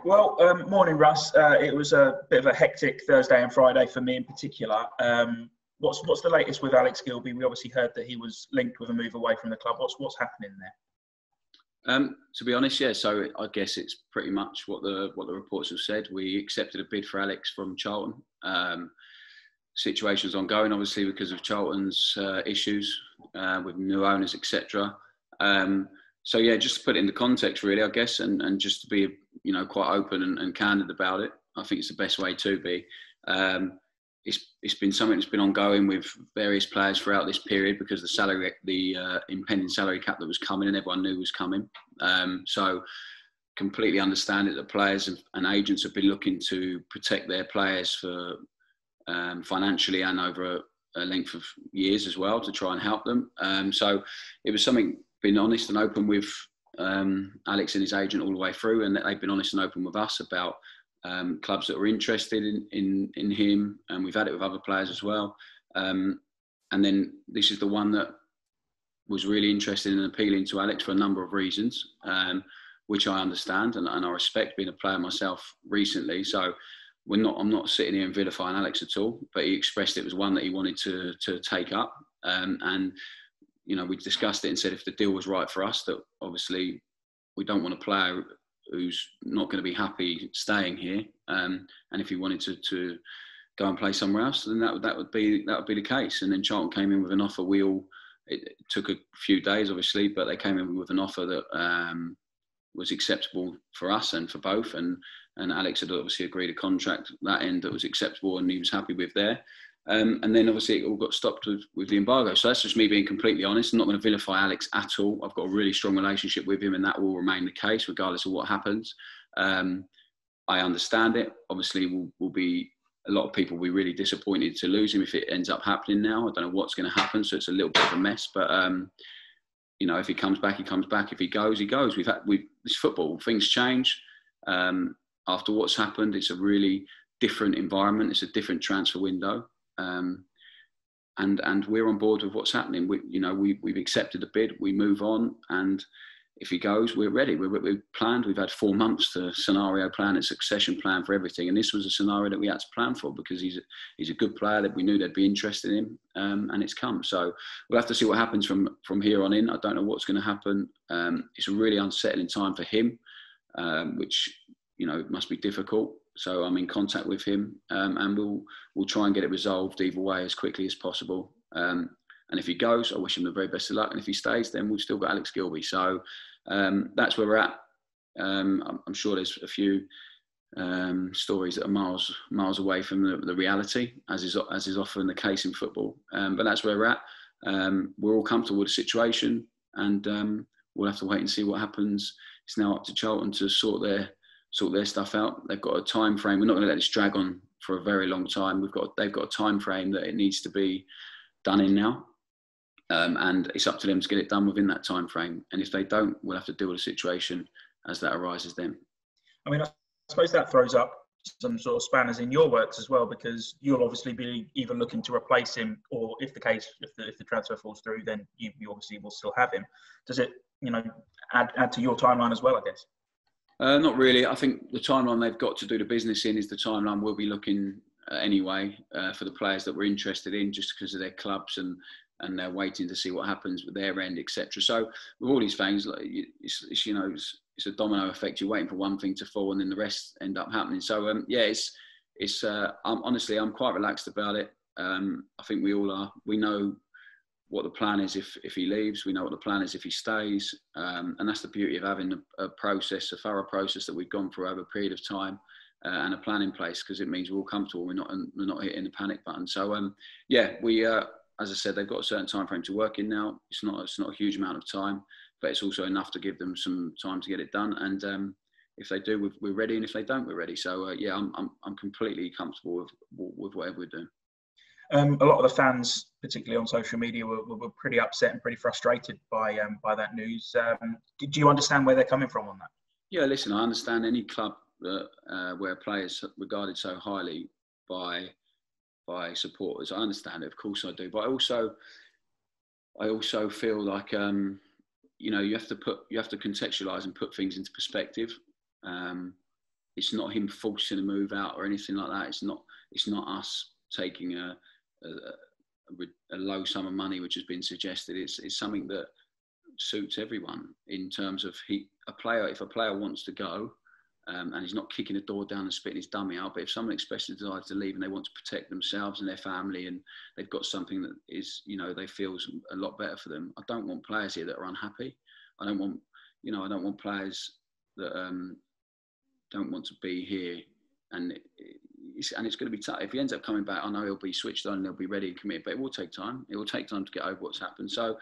Morning, Russ. It was a bit of a hectic Thursday and Friday for me in particular. What's the latest with Alex Gilby? We obviously heard that he was linked with a move away from the club. What's happening there? To be honest, yeah. So I guess it's pretty much what the reports have said. We accepted a bid for Alex from Charlton. Situation's ongoing, obviously, because of Charlton's issues with new owners, etc. So yeah, just to put it into context, really, I guess, and just to be, quite open and candid about it. I think it's the best way to be. It's been something that's been ongoing with various players throughout this period because the impending salary cap that was coming and everyone knew was coming. So completely understand it that players and agents have been looking to protect their players for financially and over a length of years as well to try and help them. So it was something, being honest and open with Alex and his agent all the way through, and they've been honest and open with us about clubs that were interested in him, and we've had it with other players as well. And then this is the one that was really interested in appealing to Alex for a number of reasons, which I understand and I respect, being a player myself recently. So I'm not sitting here and vilifying Alex at all, but he expressed it was one that he wanted to take up. And we discussed it and said if the deal was right for us, that obviously we don't want a player who's not going to be happy staying here. And if he wanted to go and play somewhere else, then that would be the case. And then Charlton came in with an offer. It took a few days, obviously, but they came in with an offer that was acceptable for us and for both. And Alex had obviously agreed a contract that end that was acceptable, and he was happy with there. And then obviously it all got stopped with the embargo. So that's just me being completely honest. I'm not going to vilify Alex at all. I've got a really strong relationship with him, and that will remain the case regardless of what happens. I understand it. Obviously, will be a lot of people will be really disappointed to lose him if it ends up happening now. I don't know what's going to happen, so it's a little bit of a mess. But if he comes back, he comes back. If he goes, he goes. It's football. Things change. After what's happened, it's a really different environment. It's a different transfer window. And we're on board with what's happening. We've accepted the bid. We move on, and if he goes, we're ready. We've planned. We've had 4 months to scenario plan and succession plan for everything. And this was a scenario that we had to plan for because he's a good player that we knew they'd be interested in, and it's come. So we'll have to see what happens from here on in. I don't know what's going to happen. It's a really unsettling time for him, which it must be difficult. So I'm in contact with him, and we'll try and get it resolved either way as quickly as possible. And if he goes, I wish him the very best of luck. And if he stays, then we've still got Alex Gilby. So that's where we're at. I'm sure there's a few stories that are miles away from the reality, as is often the case in football. But that's where we're at. We're all comfortable with the situation, and we'll have to wait and see what happens. It's now up to Charlton to sort their stuff out. They've got a time frame. We're not going to let this drag on for a very long time. They've got a time frame that it needs to be done in now, and it's up to them to get it done within that time frame. And if they don't, we'll have to deal with the situation as that arises then. I mean, I suppose that throws up some sort of spanners in your works as well, because you'll obviously be either looking to replace him, or if the transfer falls through, then you obviously will still have him. Does it add to your timeline as well, I guess? Not really. I think the timeline they've got to do the business in is the timeline we'll be looking at anyway for the players that we're interested in, just because of their clubs and they're waiting to see what happens with their end, etc. So with all these things, it's a domino effect. You're waiting for one thing to fall, and then the rest end up happening. So I'm quite relaxed about it. I think we all are. We know what the plan is if he leaves. We know what the plan is if he stays, and that's the beauty of having a thorough process that we've gone through over a period of time, and a plan in place, because it means we're all comfortable. We're not hitting the panic button. So we as I said, they've got a certain time frame to work in now. It's not a huge amount of time, but it's also enough to give them some time to get it done. And if they do, we're ready, and if they don't, we're ready. So I'm completely comfortable with whatever we're doing. A lot of the fans, particularly on social media, were pretty upset and pretty frustrated by that news. Do you understand where they're coming from on that? Yeah, listen, I understand any club where players are regarded so highly by supporters. I understand it, of course I do. But I also feel like you have to contextualise and put things into perspective. it's not him forcing a move out or anything like that. It's not us taking a low sum of money which has been suggested. It's something that suits everyone in terms of if a player wants to go, and he's not kicking the door down and spitting his dummy out, but if someone expresses a desire to leave and they want to protect themselves and their family, and they've got something that is, they feel is a lot better for them. I don't want players here that are unhappy. I don't want players that don't want to be here, and it's going to be tough. If he ends up coming back, I know he'll be switched on and he'll be ready and committed, but it will take time. It will take time to get over what's happened. So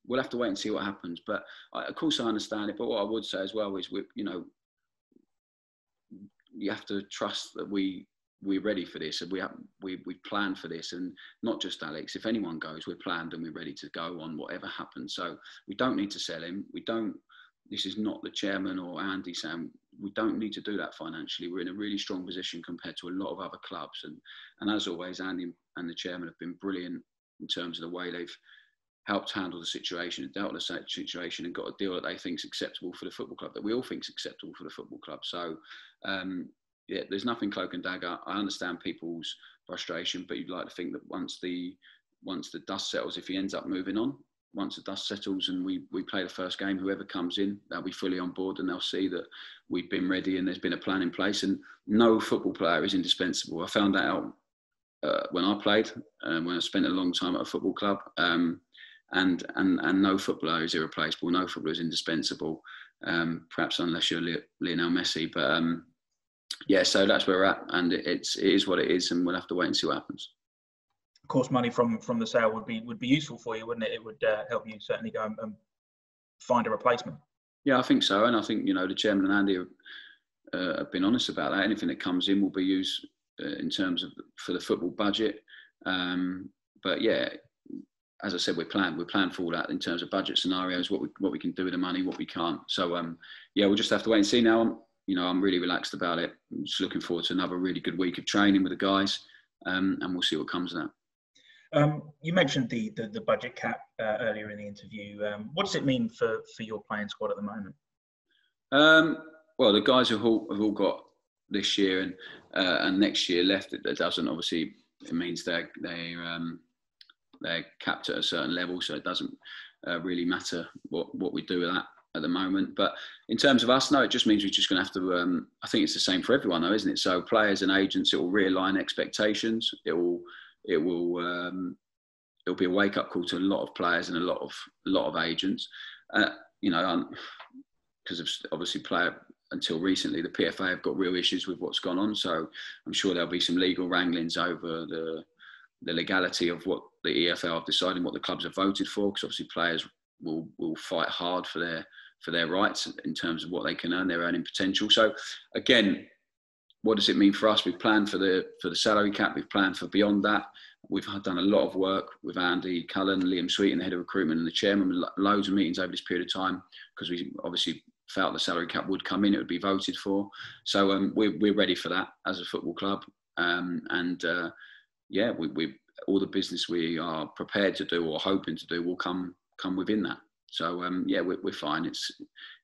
we'll have to wait and see what happens. But of course I understand it. But what I would say as well is, you have to trust that we're ready for this, and we planned for this, and not just Alex. If anyone goes, we're planned and we're ready to go on whatever happens. So we don't need to sell him. This is not the chairman or Andy saying we don't need to do that financially. We're in a really strong position compared to a lot of other clubs. And as always, Andy and the chairman have been brilliant in terms of the way they've helped handle the situation, dealt with the situation, and got a deal that they think is acceptable for the football club, that we all think is acceptable for the football club. So, there's nothing cloak and dagger. I understand people's frustration, but you'd like to think that once the dust settles, if he ends up moving on, once the dust settles and we play the first game, whoever comes in, they'll be fully on board and they'll see that we've been ready and there's been a plan in place. And no football player is indispensable. I found that out when I played, when I spent a long time at a football club. And no footballer is irreplaceable. No footballer is indispensable. Perhaps unless you're Lionel Messi. But so that's where we're at, and it is what it is, and we'll have to wait and see what happens. Of course, money from the sale would be useful for you, wouldn't it? It would help you certainly go and find a replacement. Yeah, I think so, and I think the chairman and Andy have been honest about that. Anything that comes in will be used in terms of for the football budget. But yeah, as I said, we're planned for all that in terms of budget scenarios, what we can do with the money, what we can't. So we'll just have to wait and see. Now I'm really relaxed about it. I'm just looking forward to another really good week of training with the guys, and we'll see what comes of that. You mentioned the budget cap earlier in the interview. What does it mean for your playing squad at the moment? Well, the guys have all got this year and next year left. It doesn't, obviously, it means they're capped at a certain level, so it doesn't really matter what we do with that at the moment. But in terms of us, no, it just means we're just going to have to. I think it's the same for everyone, though, isn't it? So players and agents, it will realign expectations. It will it'll be a wake up call to a lot of players and a lot of agents. Because of obviously player. Until recently, the PFA have got real issues with what's gone on. So I'm sure there'll be some legal wranglings over the legality of what the EFL have decided, what the clubs have voted for. Because obviously players will fight hard for their rights in terms of what they can earn, their earning potential. So again, what does it mean for us? We've planned for the salary cap. We've planned for beyond that. We've done a lot of work with Andy Cullen, Liam Sweeten, the head of recruitment, and the chairman. Loads of meetings over this period of time because we obviously felt the salary cap would come in, it would be voted for. So we're ready for that as a football club. We all the business we are prepared to do or hoping to do will come within that. So we're fine. It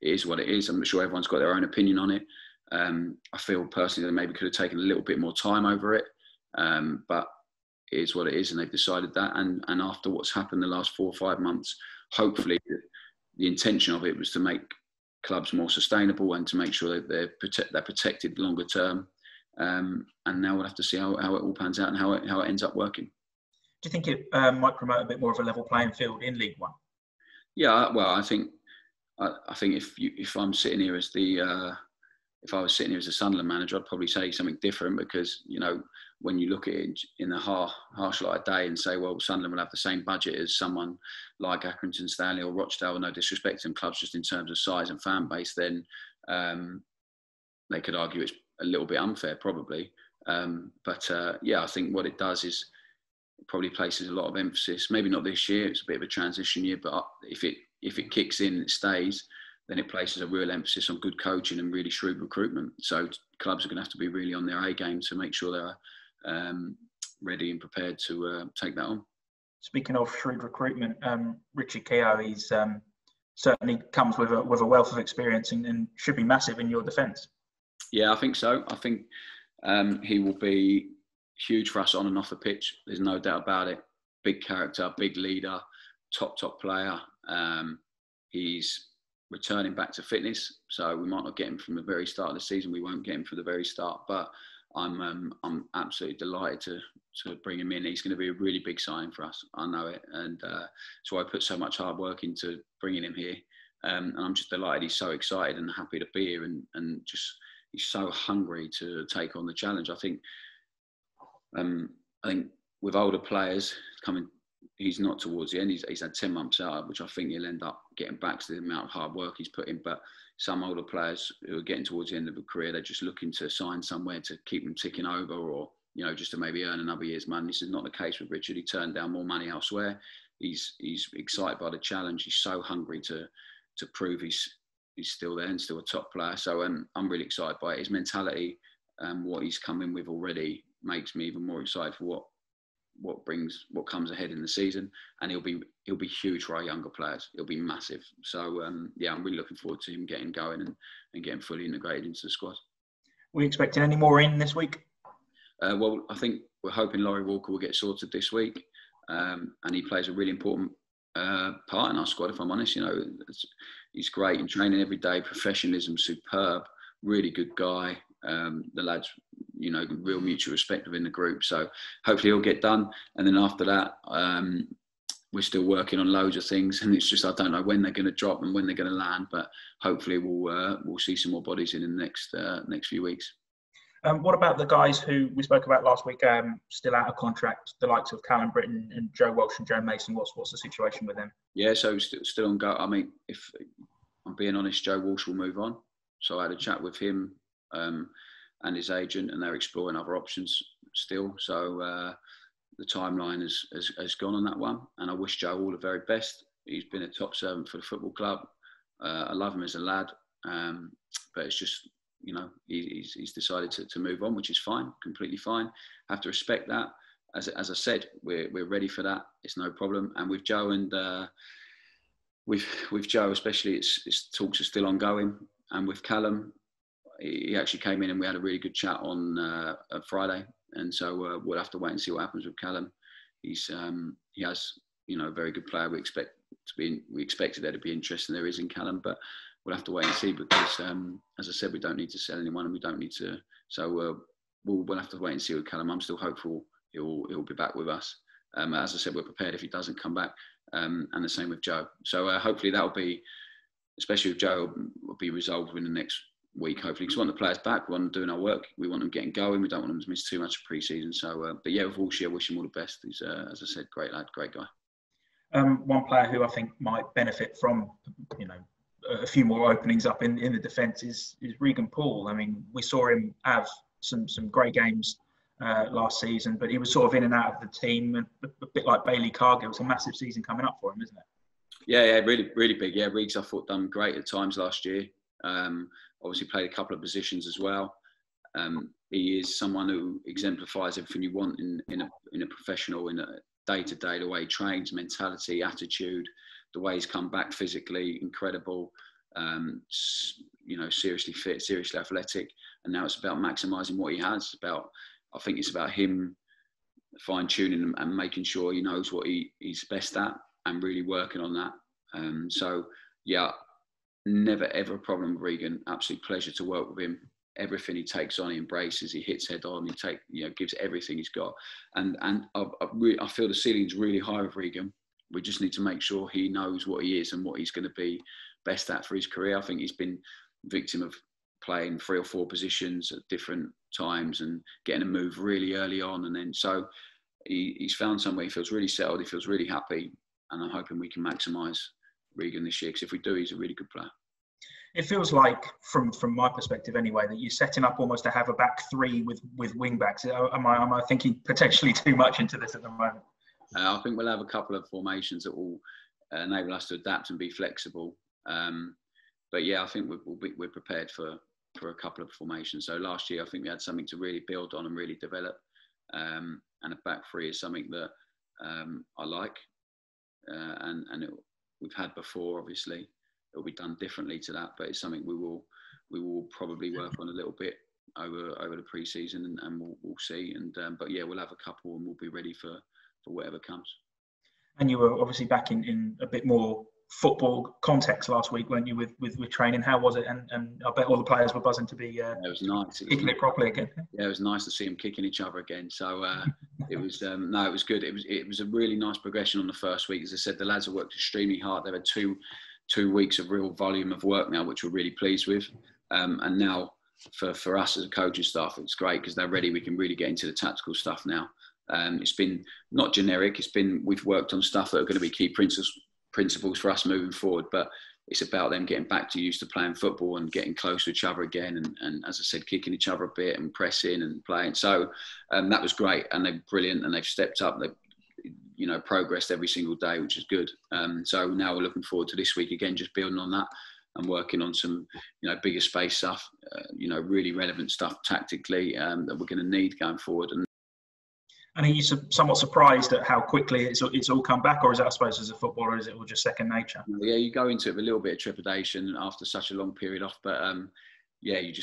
is what it is. I'm sure everyone's got their own opinion on it. I feel personally that maybe could have taken a little bit more time over it, but it is what it is, and they've decided that. And after what's happened the last 4 or 5 months, hopefully the intention of it was to make clubs more sustainable and to make sure that they're protected longer term. And now we'll have to see how it all pans out and how it ends up working. Do you think it might promote a bit more of a level playing field in League One? Yeah, well, I think if I'm sitting here as if I was sitting here as a Sunderland manager, I'd probably say something different because when you look at it in the harsh light of day and say, well, Sunderland will have the same budget as someone like Accrington Stanley or Rochdale, no disrespect to them clubs just in terms of size and fan base, then they could argue it's a little bit unfair probably. I think what it does is it probably places a lot of emphasis, maybe not this year, it's a bit of a transition year, but if it kicks in and it stays, then it places a real emphasis on good coaching and really shrewd recruitment. So clubs are going to have to be really on their A game to make sure they're ready and prepared to take that on. Speaking of shrewd recruitment, Richard Keogh, he's certainly comes with a wealth of experience and should be massive in your defence. Yeah, I think so. I think he will be huge for us on and off the pitch. There's no doubt about it. Big character, big leader, top player. He's returning back to fitness, so we might not get him from the very start of the season. We won't get him from the very start, but I'm absolutely delighted to bring him in. He's going to be a really big signing for us. I know it, and so I put so much hard work into bringing him here. And I'm just delighted. He's so excited and happy to be here, and just he's so hungry to take on the challenge. I think with older players coming, he's not towards the end. He's had 10 months out, which I think he'll end up getting back to the amount of hard work he's put in. But some older players who are getting towards the end of a career, they're just looking to sign somewhere to keep them ticking over, or just to maybe earn another year's money. This is not the case with Richard. He turned down more money elsewhere. He's excited by the challenge. He's so hungry to prove he's still there and still a top player. So I'm really excited by it. His mentality, what he's come in with already, makes me even more excited for what comes ahead in the season. And he'll be huge for our younger players. He'll be massive. So I'm really looking forward to him getting going and getting fully integrated into the squad. Were you expecting any more in this week? Well, I think we're hoping Laurie Walker will get sorted this week, and he plays a really important part in our squad. If I'm honest, he's great in training every day. Professionalism, superb. Really good guy. The lads, real mutual respect within the group. So hopefully he'll get done. And then after that, we're still working on loads of things, and it's just I don't know when they're going to drop and when they're going to land. But hopefully we'll see some more bodies in the next few weeks. What about the guys who we spoke about last week, still out of contract, the likes of Callum Britton and Joe Walsh and Joe Mason? What's the situation with them? Yeah, so still on go. I mean, if I'm being honest, Joe Walsh will move on. So I had a chat with him and his agent, and they're exploring other options still. So the timeline has gone on that one, and I wish Joe all the very best. He's been a top servant for the football club. I love him as a lad, but it's just, he's decided to move on, which is fine, completely fine. Have to respect that. As I said, we're ready for that. It's no problem. And with Joe and with Joe especially, it's talks are still ongoing. And with Callum, he actually came in and we had a really good chat on Friday. And so we'll have to wait and see what happens with Callum. He has a very good player. We expected there to be interest, and there is in Callum, but we'll have to wait and see because, as I said, we don't need to sell anyone, and we don't need to. So we'll have to wait and see with Callum. I'm still hopeful he'll be back with us. As I said, we're prepared if he doesn't come back, and the same with Joe. So hopefully that'll be, especially with Joe, will be resolved within the next week. Hopefully, because we want the players back. We want them doing our work. We want them getting going. We don't want them to miss too much of pre-season. So, but yeah, with Walsh, I wish him all the best. He's, as I said, great lad, great guy. One player who I think might benefit from, a few more openings up in the defence is Regan Paul. I mean, we saw him have some great games last season, but he was sort of in and out of the team, a bit like Bailey Cargill. It's a massive season coming up for him, isn't it? Yeah, really, really big. Yeah, Riggs, I thought, done great at times last year. Obviously played a couple of positions as well. He is someone who exemplifies everything you want in a professional, in a day-to-day, the way he trains, mentality, attitude, the way he's come back physically, incredible. Seriously fit, seriously athletic, and now it's about maximising what he has. I think it's about him fine-tuning and making sure he knows what he's best at and really working on that. So yeah, never ever a problem with Regan. Absolute pleasure to work with him. Everything he takes on, he embraces. He hits head on. Gives everything he's got. And I feel the ceiling's really high with Regan. We just need to make sure he knows what he is and what he's going to be best at for his career. I think he's been victim of playing 3 or 4 positions at different times and getting a move really early on, and then so he's found somewhere. He feels really settled. He feels really happy, and I'm hoping we can maximise Regan this year, because if we do, he's a really good player. It feels like, from my perspective anyway, that you're setting up almost to have a back three with wing backs. Am I thinking potentially too much into this at the moment? I think we'll have a couple of formations that will enable us to adapt and be flexible. But yeah, I think we're prepared for a couple of formations. So last year, I think we had something to really build on and really develop. And a back three is something that I like, and we've had before. Obviously, it'll be done differently to that, but it's something we will we will probably work on a little bit over the pre-season, and we'll see. And but yeah, we'll have a couple, and we'll be ready for whatever comes. And you were obviously back in a bit more football context last week, weren't you, with training? How was it? And I bet all the players were buzzing to be it was nice. Kicking it properly again. Yeah, it was nice to see them kicking each other again. So it was no, it was good. It was a really nice progression on the first week. As I said, the lads have worked extremely hard. They've had two weeks of real volume of work now, which we're really pleased with. And now for us as a coaching staff, it's great because they're ready. We can really get into the tactical stuff now. It's been not generic. We've worked on stuff that are going to be key principles for us moving forward, but it's about them getting back to used to playing football and getting close to each other again, and as I said, kicking each other a bit and pressing and playing. So that was great, and they're brilliant, and they've stepped up. They've progressed every single day, which is good. So now we're looking forward to this week again, just building on that and working on some bigger space stuff, really relevant stuff tactically that we're going to need going forward. And are you somewhat surprised at how quickly it's all come back, or is that, I suppose, as a footballer, is it all just second nature? Yeah, you go into it with a little bit of trepidation after such a long period off, but yeah, you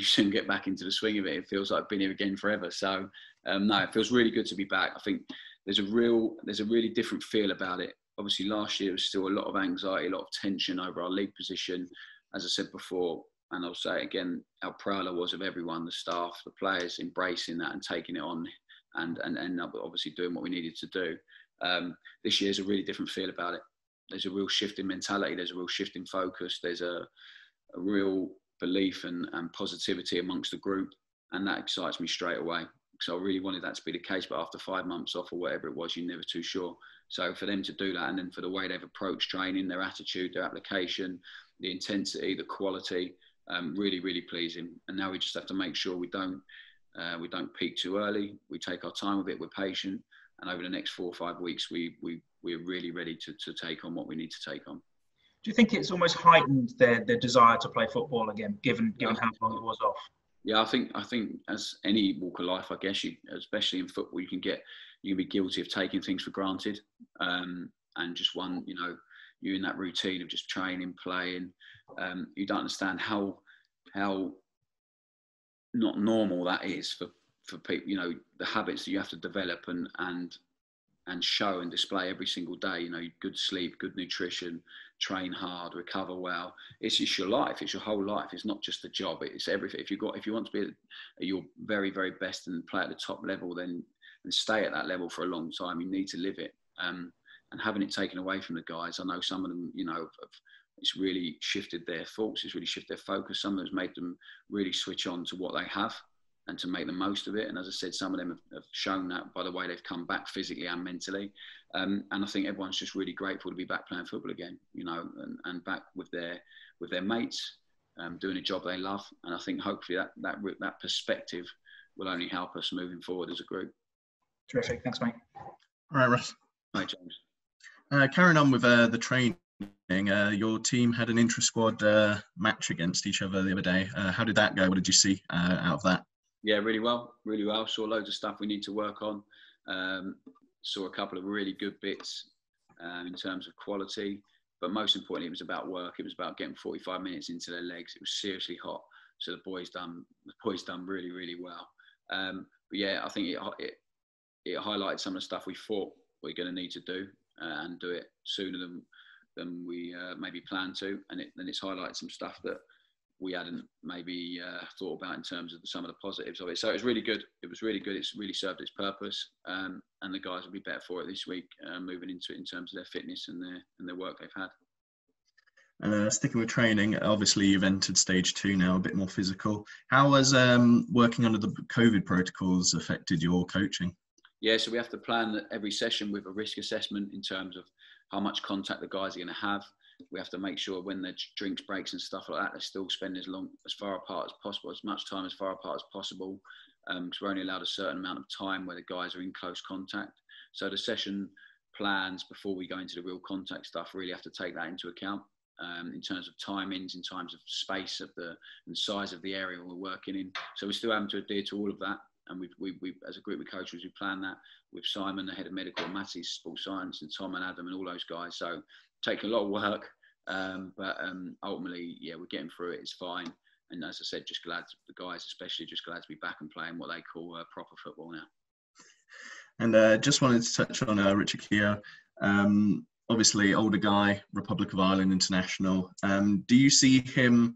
soon get back into the swing of it. It feels like I've been here again forever. So no, it feels really good to be back. I think there's a really different feel about it. Obviously, last year was still a lot of anxiety, a lot of tension over our league position. As I said before, and I'll say it again, how proud I was of everyone, the staff, the players, embracing that and taking it on. And end up obviously doing what we needed to do. This year's a really different feel about it. There's a real shift in mentality. There's a real shift in focus. There's a real belief and positivity amongst the group. And that excites me straight away. So I really wanted that to be the case. But after 5 months off or whatever it was, you're never too sure. So for them to do that, and then for the way they've approached training, their attitude, their application, the intensity, the quality, really, really pleasing. And now we just have to make sure we don't peak too early. We take our time with it. We're patient, and over the next 4 or 5 weeks, we're really ready to take on what we need to take on. Do you think it's almost heightened their desire to play football again, given how long it was off? Yeah, I think as any walk of life, I guess, especially in football, you can be guilty of taking things for granted, and just you're in that routine of just training, playing. You don't understand how not normal that is for people, the habits that you have to develop and show and display every single day, good sleep, good nutrition, train hard, recover well. It's just your life. It's your whole life. It's not just a job. It's everything. If you want to be at your very, very best and play at the top level, then and stay at that level for a long time, you need to live it. And having it taken away from the guys, I know some of them, it's really shifted their thoughts. It's really shifted their focus. Some of them has made them really switch on to what they have and to make the most of it. And as I said, some of them have shown that by the way they've come back physically and mentally. And I think everyone's just really grateful to be back playing football again, and back with their mates, doing a job they love. And I think hopefully that perspective will only help us moving forward as a group. Terrific. Thanks, mate. All right, Russ. Hi, James. Carrying on with the training, your team had an intra-squad match against each other the other day. How did that go? What did you see out of that? Yeah, really well. Saw loads of stuff we need to work on. Saw a couple of really good bits in terms of quality, but most importantly, it was about work. It was about getting 45 minutes into their legs. It was seriously hot, so the boys done really, really well. But yeah, I think it highlighted some of the stuff we thought we're going to need to do and do it sooner than we maybe planned to, and then it's highlighted some stuff that we hadn't maybe thought about in terms of some of the positives of it. So it was really good. It's really served its purpose, and the guys will be better for it this week, moving into it in terms of their fitness and their work they've had. And sticking with training, obviously you've entered stage 2 now, a bit more physical. How has working under the COVID protocols affected your coaching? Yeah, so we have to plan every session with a risk assessment in terms of how much contact the guys are going to have. We have to make sure when their drinks, breaks and stuff like that, they still spend as far apart as possible, as much time as far apart as possible, because we're only allowed a certain amount of time where the guys are in close contact. So the session plans before we go into the real contact stuff really have to take that into account in terms of timings, in terms of space and size of the area we're working in. So we're still having to adhere to all of that. And we as a group of coaches, we plan that with Simon, the head of medical, Matty's sports science, and Tom and Adam and all those guys. So taking a lot of work, but ultimately, yeah, we're getting through it. It's fine. And as I said, just glad, the guys especially, just glad to be back and playing what they call proper football now. And just wanted to touch on Richard Keogh. Obviously, older guy, Republic of Ireland international. Do you see him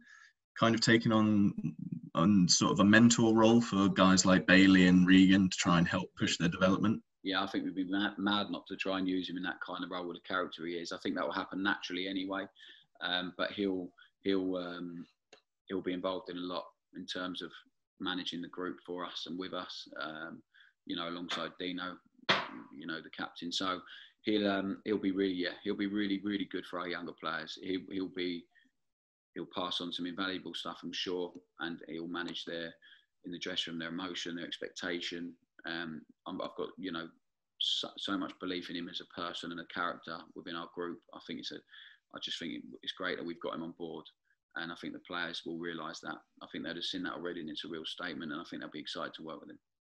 kind of taking on sort of a mentor role for guys like Bailey and Regan to try and help push their development? Yeah, I think we'd be mad not to try and use him in that kind of role with the character he is. I think that will happen naturally anyway. But he'll be involved in a lot in terms of managing the group for us and with us. You know, alongside Dino, you know, the captain. So he'll be really good for our younger players. He'll pass on some invaluable stuff, I'm sure, and he'll manage in the dressing room, their emotion, their expectation. I've got, you know, so much belief in him as a person and a character within our group. I just think it's great that we've got him on board, and I think the players will realise that. I think they'd have seen that already, and it's a real statement, and I think they'll be excited to work with him.